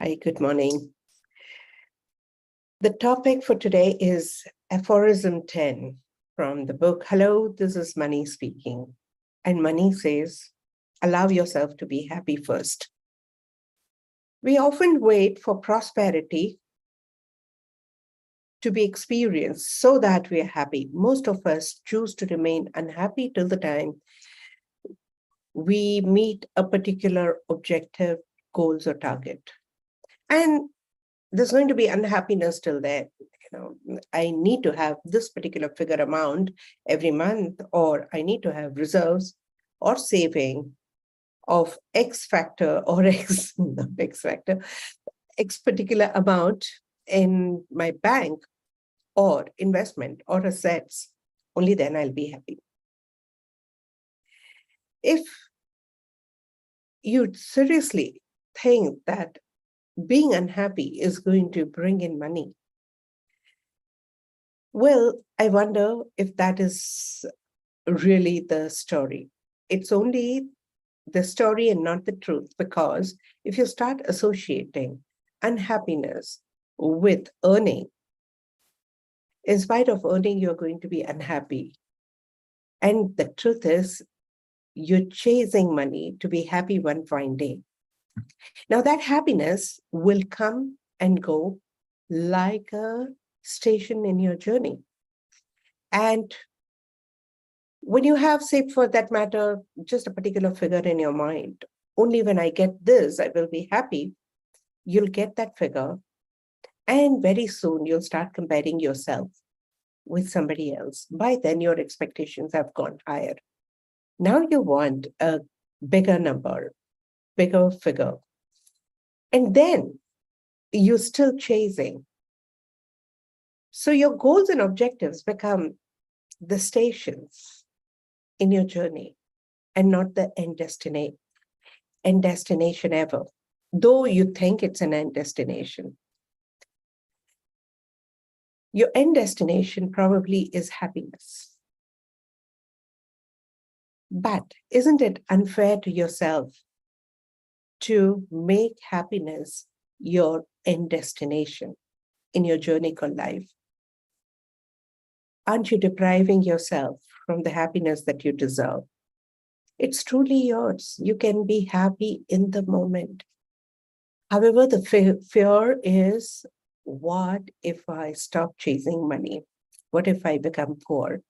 Hi, good morning. The topic for today is aphorism 10 from the book, Hello, This is Money Speaking. And Money says, allow yourself to be happy first. We often wait for prosperity to be experienced so that we are happy. Most of us choose to remain unhappy till the time we meet a particular objective, goals, or target. And there's going to be unhappiness till then. I need to have this particular figure amount every month, or I need to have reserves or saving of X factor or not X factor, X particular amount in my bank or investment or assets. Only then I'll be happy. If you seriously think that being unhappy is going to bring in money, well, I wonder if that is really the story. It's only the story and not the truth, because if you start associating unhappiness with earning, in spite of earning, you're going to be unhappy. And the truth is, you're chasing money to be happy one fine day. Now, that happiness will come and go like a station in your journey. And when you have, say, for that matter, just a particular figure in your mind, only when I get this, I will be happy, you'll get that figure. And very soon you'll start comparing yourself with somebody else. By then, your expectations have gone higher. Now you want a bigger number, bigger figure. And then you're still chasing. So your goals and objectives become the stations in your journey and not the end destination ever, though you think it's an end destination. Your end destination probably is happiness. But isn't it unfair to yourself to make happiness your end destination in your journey called life? Aren't you depriving yourself from the happiness that you deserve? It's truly yours. You can be happy in the moment. However, the fear is, what if I stop chasing money? What if I become poor?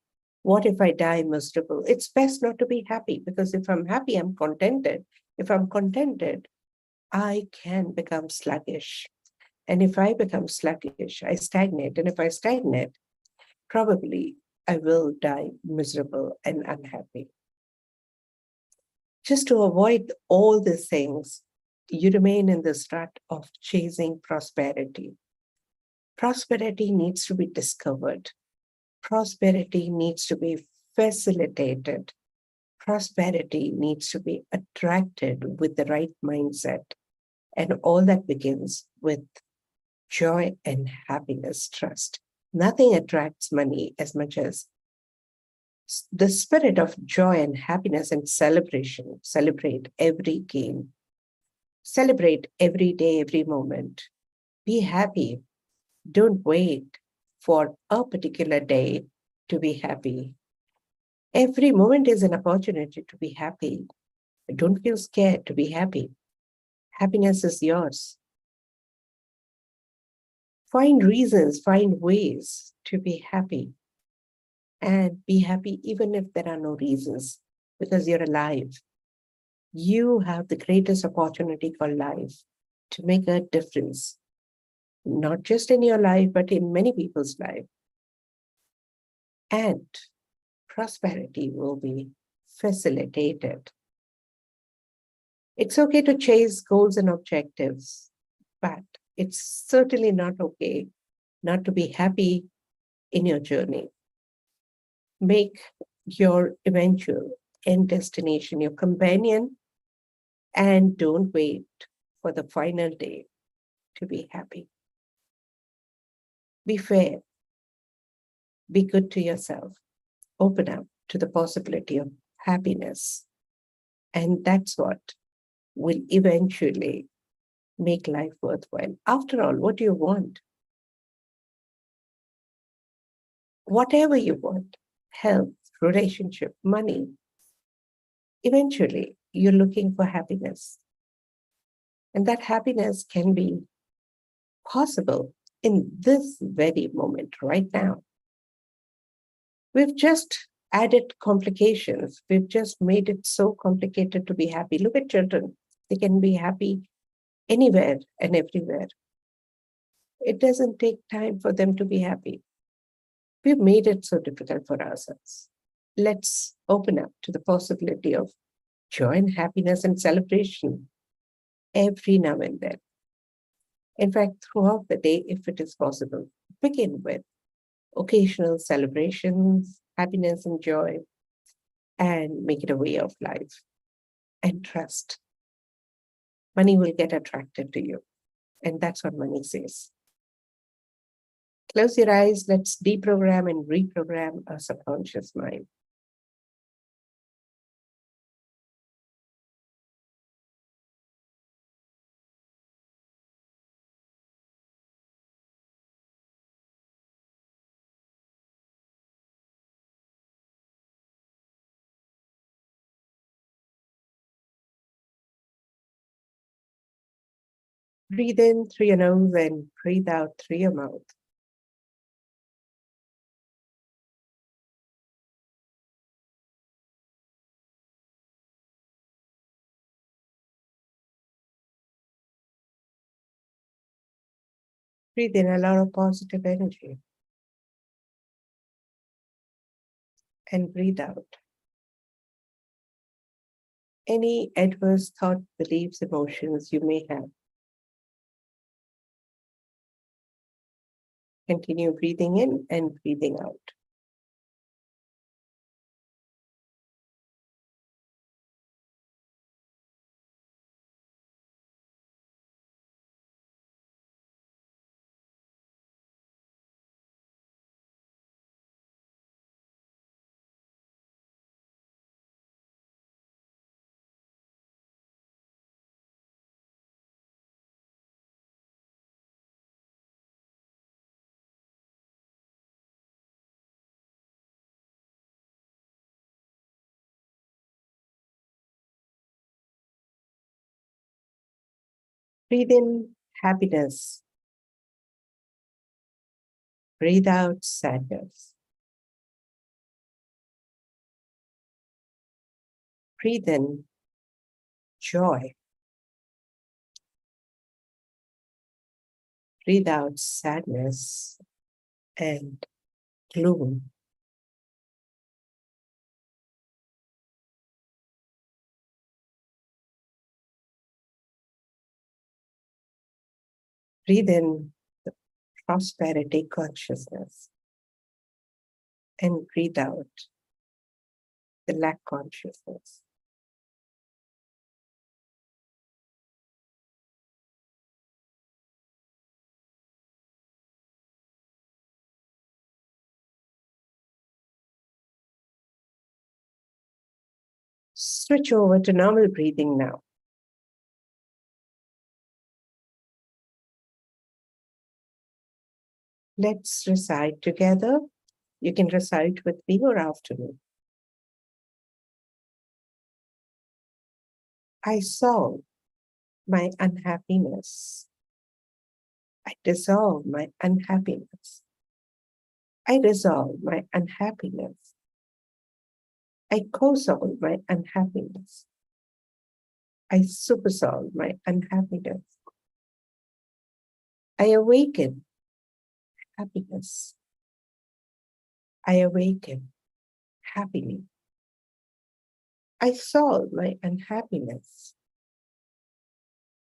What if I die miserable? It's best not to be happy, because if I'm happy, I'm contented. If I'm contented, I can become sluggish. And if I become sluggish, I stagnate. And if I stagnate, probably I will die miserable and unhappy. Just to avoid all these things, you remain in this rut of chasing prosperity. Prosperity needs to be discovered. Prosperity needs to be facilitated. Prosperity needs to be attracted with the right mindset. And all that begins with joy and happiness, trust. Nothing attracts money as much as the spirit of joy and happiness and celebration. Celebrate every gain. Celebrate every day, every moment. Be happy. Don't wait for a particular day to be happy. Every moment is an opportunity to be happy. Don't feel scared to be happy. Happiness is yours. Find reasons, find ways to be happy. And be happy even if there are no reasons, because you're alive. You have the greatest opportunity called life to make a difference, not just in your life, but in many people's life. And prosperity will be facilitated. It's okay to chase goals and objectives, but it's certainly not okay not to be happy in your journey. Make your eventual end destination your companion, and don't wait for the final day to be happy. Be fair. Be good to yourself. Open up to the possibility of happiness. And that's what will eventually make life worthwhile. After all, what do you want? Whatever you want, health, relationship, money, eventually you're looking for happiness. And that happiness can be possible in this very moment, right now. We've just added complications. We've just made it so complicated to be happy. Look at children. They can be happy anywhere and everywhere. It doesn't take time for them to be happy. We've made it so difficult for ourselves. Let's open up to the possibility of joy and happiness and celebration every now and then. In fact, throughout the day, if it is possible, begin with occasional celebrations, happiness and joy, and make it a way of life. And trust. Money will get attracted to you. And that's what money says. Close your eyes. Let's deprogram and reprogram our subconscious mind. Breathe in through your nose and breathe out through your mouth. Breathe in a lot of positive energy. And breathe out any adverse thought, beliefs, emotions you may have. Continue breathing in and breathing out. Breathe in happiness. Breathe out sadness. Breathe in joy. Breathe out sadness and gloom. Breathe in the prosperity consciousness and breathe out the lack consciousness. Switch over to normal breathing now. Let's recite together. You can recite with me or after me. I solve my unhappiness. I dissolve my unhappiness. I resolve my unhappiness. I co-solve my unhappiness. I supersolve my unhappiness. I awaken happiness. I awaken happily. I solve my unhappiness.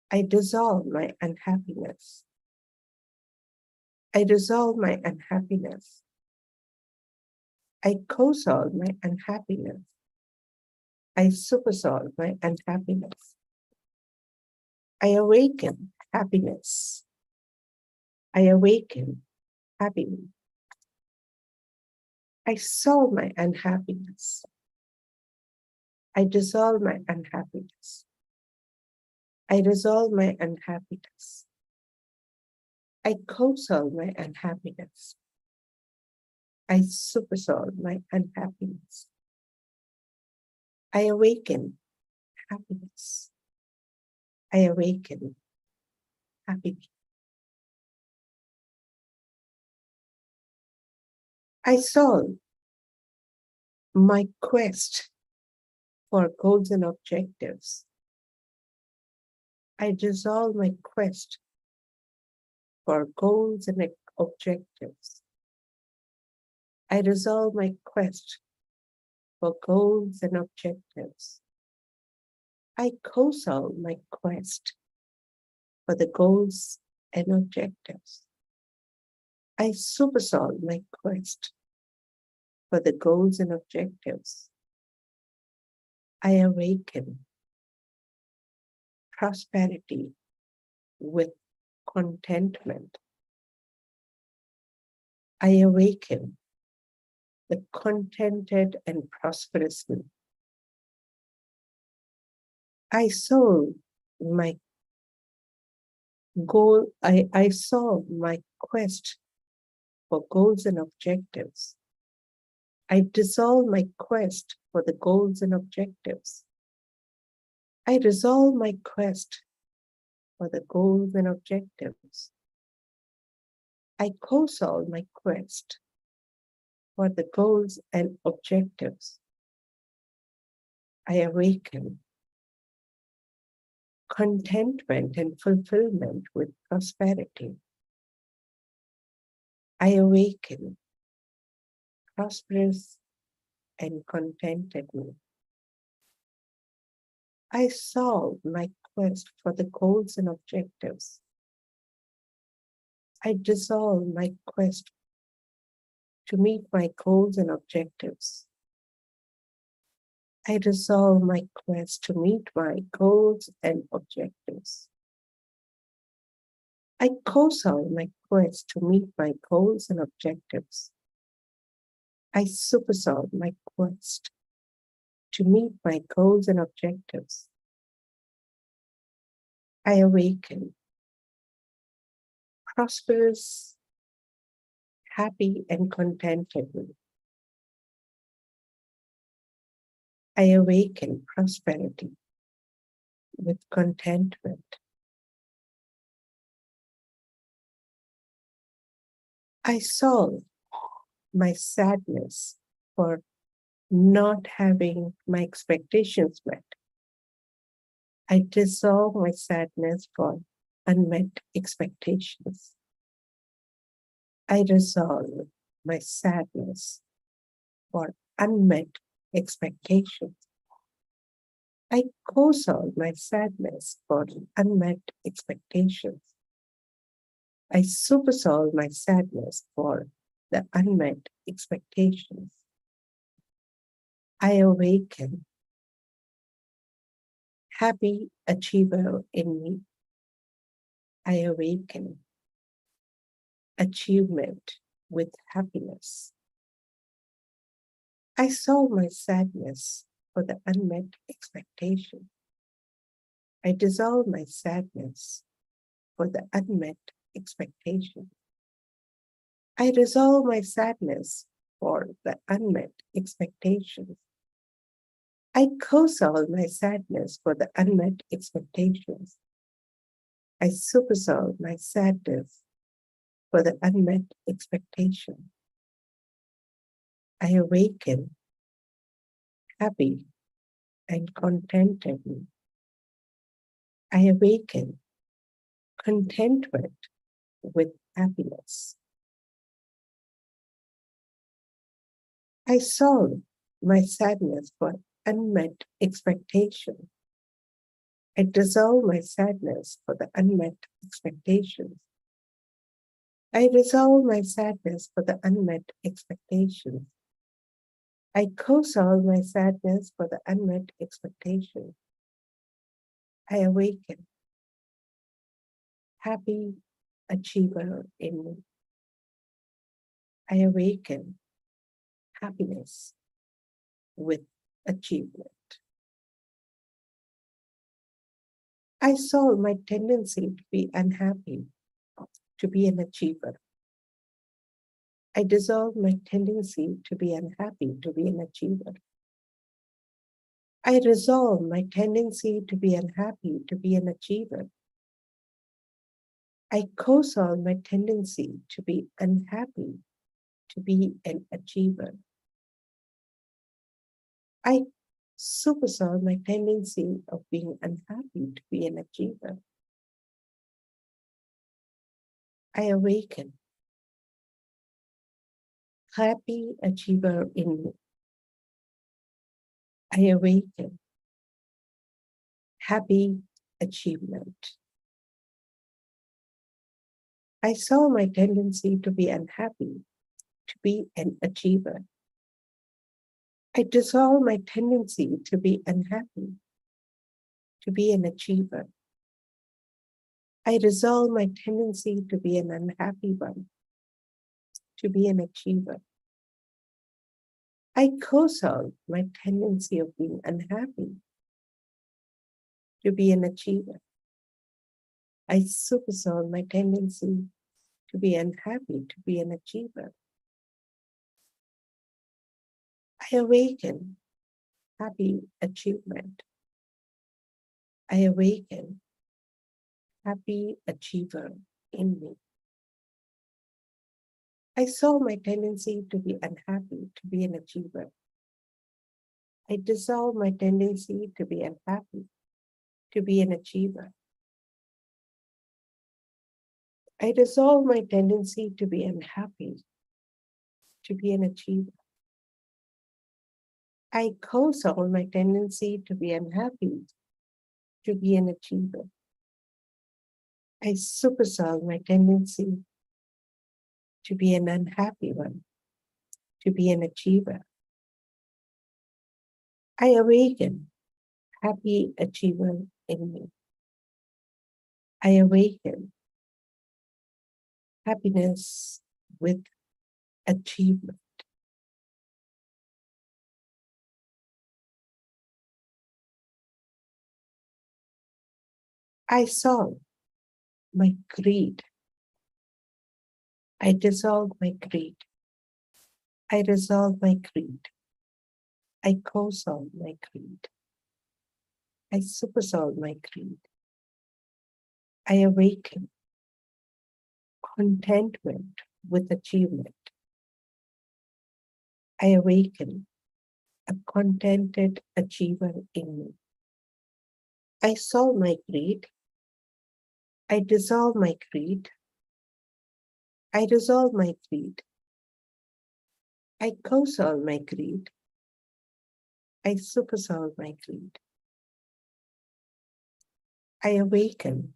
I dissolve my unhappiness. I resolve my unhappiness. I co-solve my unhappiness. I supersolve my unhappiness. I awaken happiness. I awaken happiness. I solve my unhappiness. I dissolve my unhappiness. I resolve my unhappiness. I co-solve my unhappiness. I supersolve my unhappiness. I awaken happiness. I awaken happiness. I solve my quest for goals and objectives. I dissolve my quest for goals and objectives. I resolve my quest for goals and objectives. I co-solve my quest for the goals and objectives. I supersolve my quest for the goals and objectives. I awaken prosperity with contentment. I awaken the contented and prosperous me. I solve my goal, I solve my quest for goals and objectives. I dissolve my quest for the goals and objectives. I resolve my quest for the goals and objectives. I co-solve my quest for the goals and objectives. I awaken contentment and fulfillment with prosperity. I awaken prosperous and contented me. I solve my quest for the goals and objectives. I dissolve my quest to meet my goals and objectives. I resolve my quest to meet my goals and objectives. I co-solve my quest to meet my goals and objectives. I supersolve my quest to meet my goals and objectives. I awaken prosperous, happy, and contented me. I awaken prosperity with contentment. I solve my sadness for not having my expectations met. I dissolve my sadness for unmet expectations. I resolve my sadness for unmet expectations. I co-solve my sadness for unmet expectations. I supersolve my sadness for the unmet expectations. I awaken happy achiever in me. I awaken achievement with happiness. I solve my sadness for the unmet expectation. I dissolve my sadness for the unmet expectation. I resolve my sadness for the unmet expectations. I co-solve my sadness for the unmet expectations. I supersolve my sadness for the unmet expectation. I awaken happy and contented. I awaken contentment with happiness. I solve my sadness for unmet expectation. I dissolve my sadness for the unmet expectations. I resolve my sadness for the unmet expectations. I co-solve my sadness for the unmet expectations. I awaken happy achiever in me. I awaken happiness with achievement. I solve my tendency to be unhappy, to be an achiever. I dissolve my tendency to be unhappy, to be an achiever. I resolve my tendency to be unhappy, to be an achiever. I co-solve my tendency to be unhappy, to be an achiever. I supersolve my tendency of being unhappy to be an achiever. I awaken happy achiever in me. I awaken happy achievement. I saw my tendency to be unhappy, to be an achiever. I dissolve my tendency to be unhappy, to be an achiever. I resolve my tendency to be an unhappy one, to be an achiever. I co-solve my tendency of being unhappy, to be an achiever. I supersolve my tendency to be unhappy, to be an achiever. I awaken happy achievement. I awaken happy achiever in me. I saw my tendency to be unhappy, to be an achiever. I dissolve my tendency to be unhappy, to be an achiever. I dissolve my tendency to be unhappy, to be an achiever. I co-solve my tendency to be unhappy, to be an achiever. I supersolve my tendency to be an unhappy one, to be an achiever. I awaken happy achiever in me. I awaken happiness with achievement. I solve my greed. I dissolve my greed. I resolve my greed. I co-solve my greed. I supersolve my greed. I awaken contentment with achievement. I awaken a contented achiever in me. I solve my greed. I dissolve my greed. I resolve my greed. I co-solve my greed. I supersolve my greed. I awaken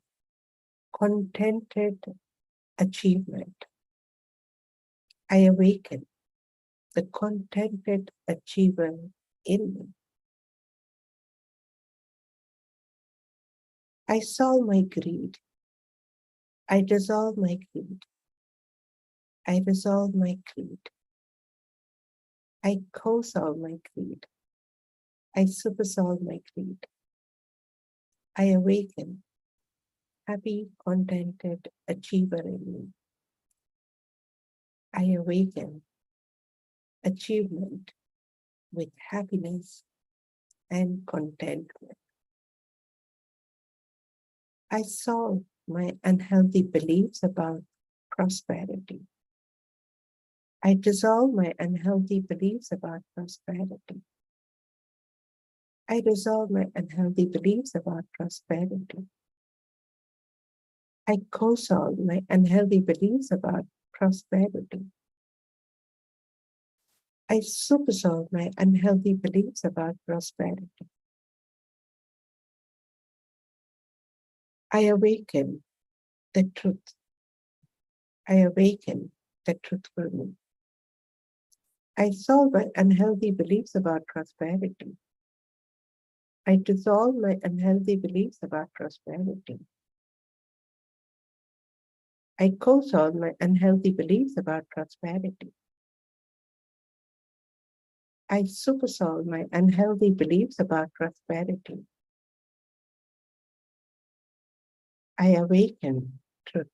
contented achievement. I awaken the contented achiever in me. I solve my greed. I dissolve my greed. I resolve my greed. I co-solve my greed. I supersolve my greed. I awaken happy, contented achiever in me. I awaken achievement with happiness and contentment. I solve my unhealthy beliefs about prosperity. I dissolve my unhealthy beliefs about prosperity. I resolve my unhealthy beliefs about prosperity. I co-solve my unhealthy beliefs about prosperity. I supersolve my unhealthy beliefs about prosperity. I awaken the truth. I awaken the truthful me. I solve my unhealthy beliefs about prosperity. I dissolve my unhealthy beliefs about prosperity. I co-solve my unhealthy beliefs about prosperity. I supersolve my unhealthy beliefs about prosperity. I awaken truth.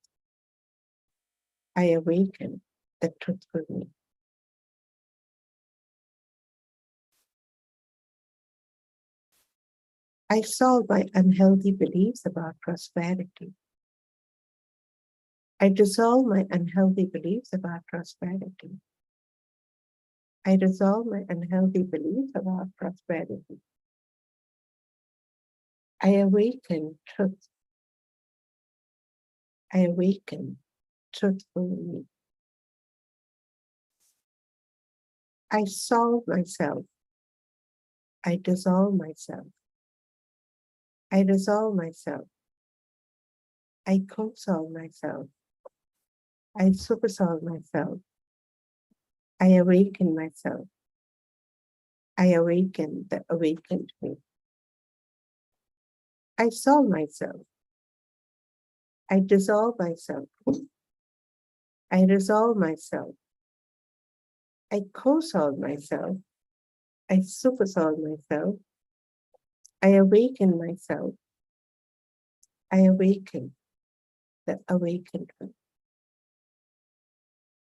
I awaken the truthful me. I solve my unhealthy beliefs about prosperity. I dissolve my unhealthy beliefs about prosperity. I dissolve my unhealthy beliefs about prosperity. I awaken truth. I awaken truthful me. I solve myself. I dissolve myself. I dissolve myself. I co-solve myself. I supersolve myself. I awaken myself. I awaken the awakened me. I solve myself. I dissolve myself. I resolve myself. I co-solve myself. I supersolve myself. I awaken myself. I awaken the awakened one.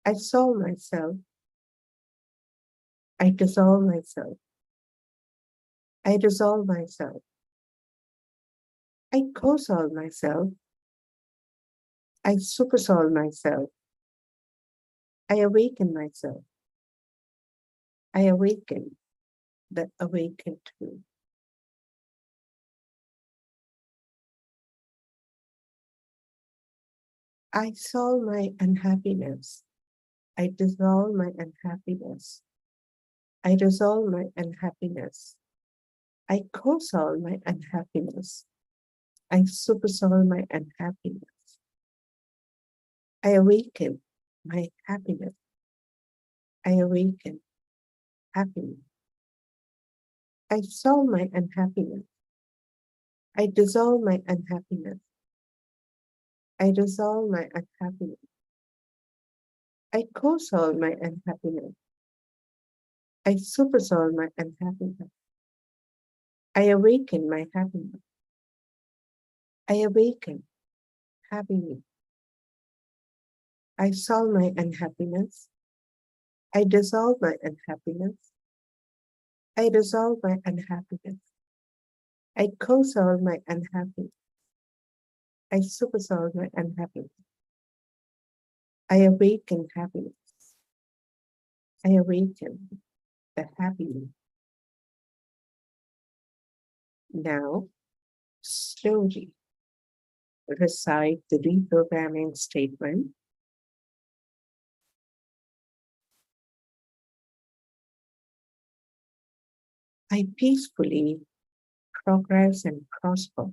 I solve myself. I dissolve myself. I resolve myself. I co-solve myself. I supersolve myself. I awaken myself. I awaken the awakened me. I solve my unhappiness. I dissolve my unhappiness. I resolve my unhappiness. I co-solve my unhappiness. I supersolve my unhappiness. I awaken my happiness. I awaken happiness. I solve my unhappiness. I dissolve my unhappiness. I resolve my unhappiness. I co-solve my unhappiness. I supersolve my unhappiness. I awaken my happiness. I awaken happiness. I solve my unhappiness. I dissolve my unhappiness. I resolve my unhappiness. I co-solve my unhappiness. I supersolve my unhappiness. I awaken happiness. I awaken the happiness. Now, slowly recite the reprogramming statement. I peacefully progress and prosper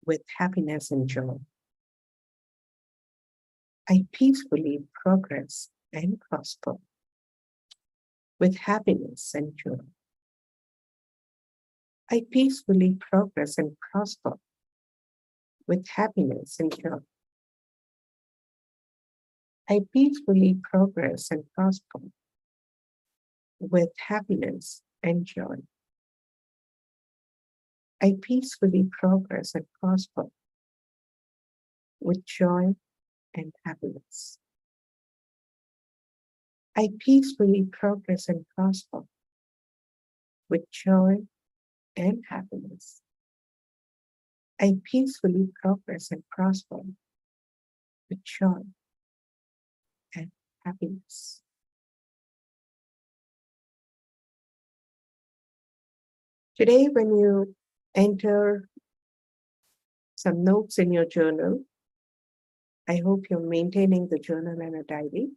with happiness and joy. I peacefully progress and prosper with happiness and joy. I peacefully progress and prosper with happiness and joy. I peacefully progress and prosper with happiness and joy. I peacefully progress and prosper with joy and happiness. I peacefully progress and prosper with joy and happiness. I peacefully progress and prosper with joy and happiness. Today, when you enter some notes in your journal, I hope you're maintaining the journal and a diary.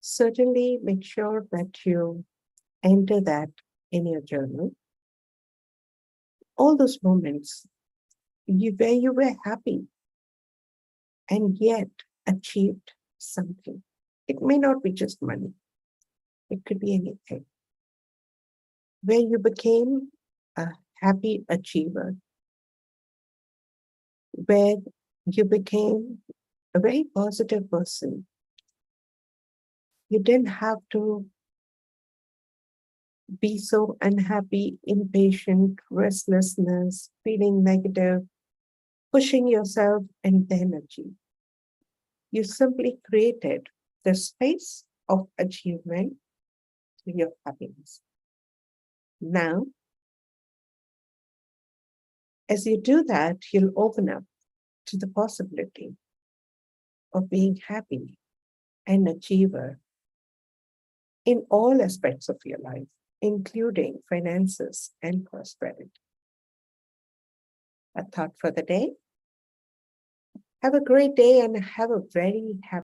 Certainly make sure that you enter that in your journal. All those moments where you were happy and yet achieved something. It may not be just money. It could be anything. Where you became a happy achiever, where you became a very positive person. You didn't have to be so unhappy, impatient, restlessness, feeling negative, pushing yourself and then achieve. You simply created the space of achievement to your happiness. Now, as you do that, you'll open up to the possibility of being happy and achiever in all aspects of your life, including finances and prosperity. A thought for the day. Have a great day and have a very happy